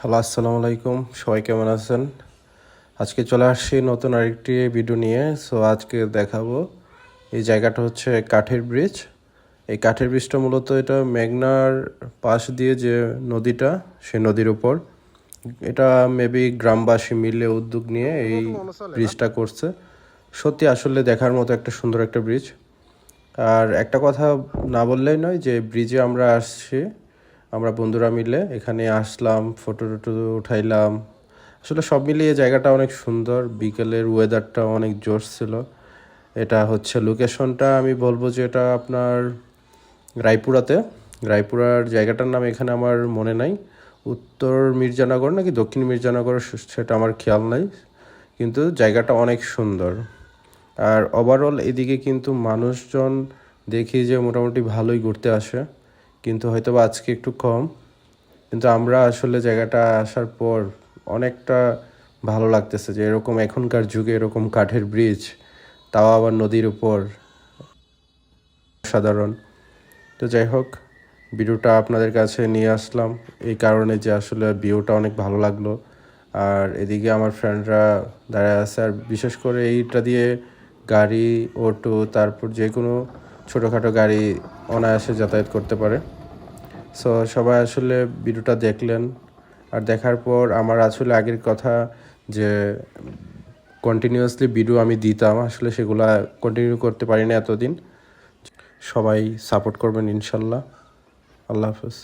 Hello, আসসালামু আলাইকুম। সবাই কেমন আছেন? আজকে চলে আসছি নতুন আরেকটি ভিডিও নিয়ে। আজকে দেখাবো এই জায়গাটা হচ্ছে কাঠের ব্রিজ। এই কাঠের ব্রিজটা মূলত এটা মেঘনার পাশ দিয়ে যে নদীটা, সেই নদীর উপর এটা মেবি গ্রামবাসী মিলে উদ্যোগ নিয়ে এই ব্রিজটা করছে। সত্যি আসলে দেখার মতো একটা সুন্দর একটা ব্রিজ। আর একটা কথা না বললেই নয় যে ব্রিজে আমরা আসছি, আমরা বন্ধুরা মিলে এখানে আসলাম, ফটো টটো উঠাইলাম। আসলে সব মিলিয়ে জায়গাটা অনেক সুন্দর। বিকেলের ওয়েদারটা অনেক জোশ ছিল। এটা হচ্ছে লোকেশনটা, আমি বলবো যে এটা আপনার রায়পুরাতে। রায়পুরার জায়গাটার নাম এখানে আমার মনে নাই, উত্তর মির্জানগর নাকি দক্ষিণ মির্জানগর সেটা আমার খেয়াল নাই, কিন্তু জায়গাটা অনেক সুন্দর। আর ওভারঅল এদিকে কিন্তু মানুষজন দেখি যে মোটামুটি ভালোই ঘুরতে আসে, কিন্তু হয়তো বা আজকে একটু কম। কিন্তু আমরা আসলে জায়গাটা আসার পর অনেকটা ভালো লাগতেছে যে এরকম এখনকার যুগে এরকম কাঠের ব্রিজ, তাও আবার নদীর উপর, সাধারণ। তো যাই হোক, ভিডিওটা আপনাদের কাছে নিয়ে আসলাম এই কারণে যে আসলে ভিউটা অনেক ভালো লাগলো। আর এদিকে আমার ফ্রেন্ডরা দাঁড়ায় আছে, আর বিশেষ করে এইটা দিয়ে গাড়ি, অটো, তারপর যে কোনো ছোটোখাটো গাড়ি অনায়াসে যাতায়াত করতে পারে। সবাই আসলে ভিডিওটা দেখলেন। আর দেখার পর আমার আসলে আগের কথা যে কন্টিনিউয়াসলি ভিডিও আমি দিতাম, আসলে সেগুলা কন্টিনিউ করতে পারি না এতদিন। সবাই সাপোর্ট করবেন ইনশাল্লাহ। আল্লাহ হাফেজ।